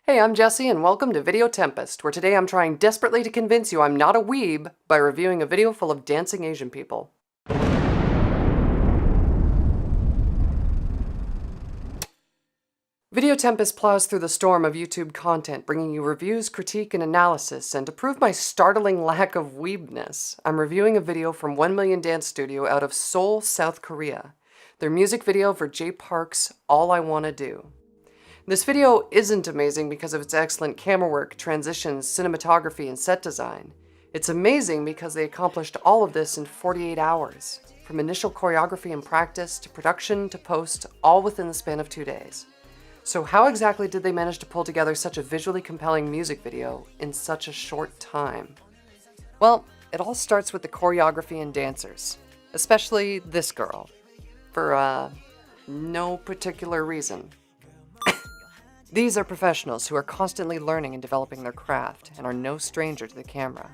Hey, I'm Jesse and welcome to Video Tempest, where today I'm trying desperately to convince you I'm not a weeb by reviewing a video full of dancing Asian people. Video Tempest plows through the storm of YouTube content, bringing you reviews, critique, and analysis, and to prove my startling lack of weebness, I'm reviewing a video from 1 Million Dance Studio out of Seoul, South Korea. Their music video for Jay Park's All I Wanna Do. This video isn't amazing because of its excellent camera work, transitions, cinematography, and set design. It's amazing because they accomplished all of this in 48 hours, from initial choreography and practice to production to post, all within the span of 2 days. So how exactly did they manage to pull together such a visually compelling music video in such a short time? Well, it all starts with the choreography and dancers, especially this girl, for no particular reason. These are professionals who are constantly learning and developing their craft and are no stranger to the camera.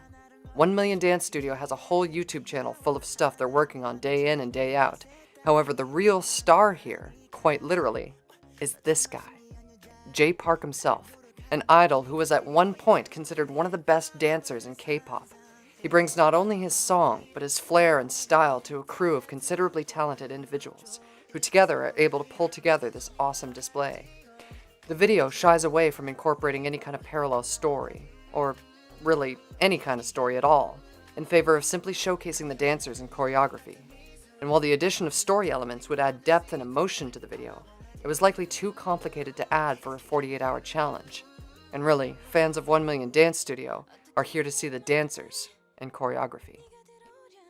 1 Million Dance Studio has a whole YouTube channel full of stuff they're working on day in and day out. However, the real star here, quite literally, is this guy, Jay Park himself, an idol who was at one point considered one of the best dancers in K-pop. He brings not only his song, but his flair and style to a crew of considerably talented individuals, who together are able to pull together this awesome display. The video shies away from incorporating any kind of parallel story, or really any kind of story at all, in favor of simply showcasing the dancers and choreography. And while the addition of story elements would add depth and emotion to the video, it was likely too complicated to add for a 48-hour challenge. And really, fans of 1 Million Dance Studio are here to see the dancers and choreography.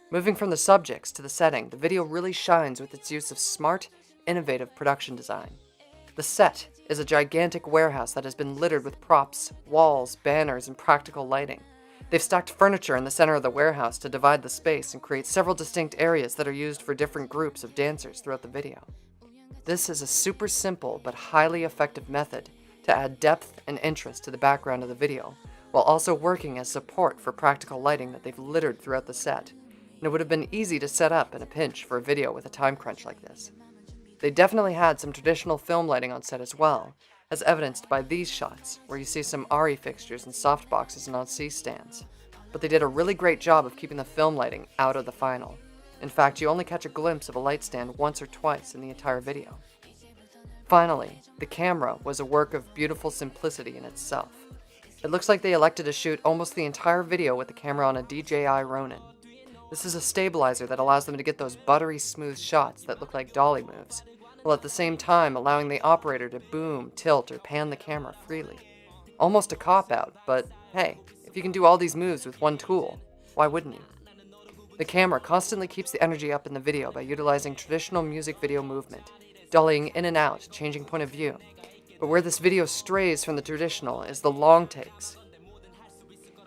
Moving from the subjects to the setting, the video really shines with its use of smart, innovative production design. The set is a gigantic warehouse that has been littered with props, walls, banners, and practical lighting. They've stacked furniture in the center of the warehouse to divide the space and create several distinct areas that are used for different groups of dancers throughout the video. This is a super simple but highly effective method to add depth and interest to the background of the video, while also working as support for practical lighting that they've littered throughout the set. And it would have been easy to set up in a pinch for a video with a time crunch like this. They definitely had some traditional film lighting on set as well, as evidenced by these shots, where you see some ARRI fixtures and softboxes and on C-stands. But they did a really great job of keeping the film lighting out of the final. In fact, you only catch a glimpse of a light stand once or twice in the entire video. Finally, the camera was a work of beautiful simplicity in itself. It looks like they elected to shoot almost the entire video with the camera on a DJI Ronin. This is a stabilizer that allows them to get those buttery smooth shots that look like dolly moves, while at the same time allowing the operator to boom, tilt, or pan the camera freely. Almost a cop-out, but hey, if you can do all these moves with one tool, why wouldn't you? The camera constantly keeps the energy up in the video by utilizing traditional music video movement, dollying in and out, changing point of view. But where this video strays from the traditional is the long takes.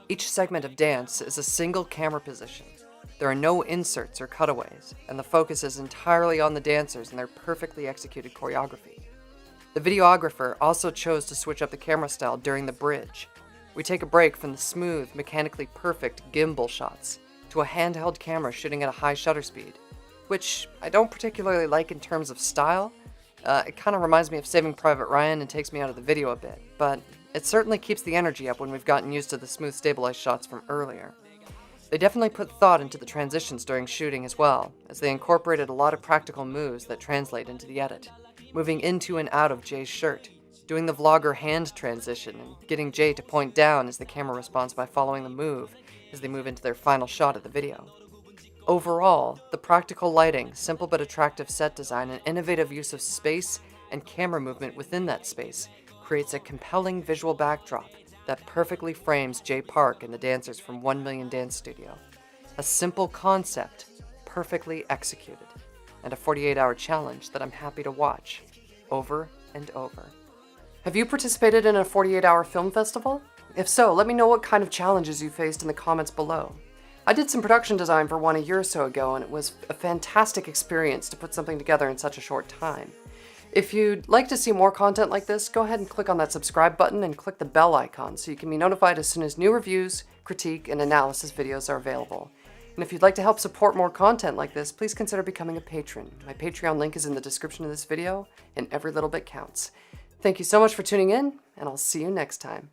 Each segment of dance is a single camera position. There are no inserts or cutaways, and the focus is entirely on the dancers and their perfectly executed choreography. The videographer also chose to switch up the camera style during the bridge. We take a break from the smooth, mechanically perfect gimbal shots to a handheld camera shooting at a high shutter speed, which I don't particularly like in terms of style. It kind of reminds me of Saving Private Ryan and takes me out of the video a bit, but it certainly keeps the energy up when we've gotten used to the smooth stabilized shots from earlier. They definitely put thought into the transitions during shooting as well, as they incorporated a lot of practical moves that translate into the edit, moving into and out of Jay's shirt, doing the vlogger hand transition, and getting Jay to point down as the camera responds by following the move as they move into their final shot of the video. Overall, the practical lighting, simple but attractive set design, and innovative use of space and camera movement within that space creates a compelling visual backdrop that perfectly frames Jay Park and the dancers from 1 Million Dance Studio. A simple concept, perfectly executed, and a 48-hour challenge that I'm happy to watch, over and over. Have you participated in a 48-hour film festival? If so, let me know what kind of challenges you faced in the comments below. I did some production design for one a year or so ago, and it was a fantastic experience to put something together in such a short time. If you'd like to see more content like this, go ahead and click on that subscribe button and click the bell icon so you can be notified as soon as new reviews, critique, and analysis videos are available. And if you'd like to help support more content like this, please consider becoming a patron. My Patreon link is in the description of this video, and every little bit counts. Thank you so much for tuning in, and I'll see you next time.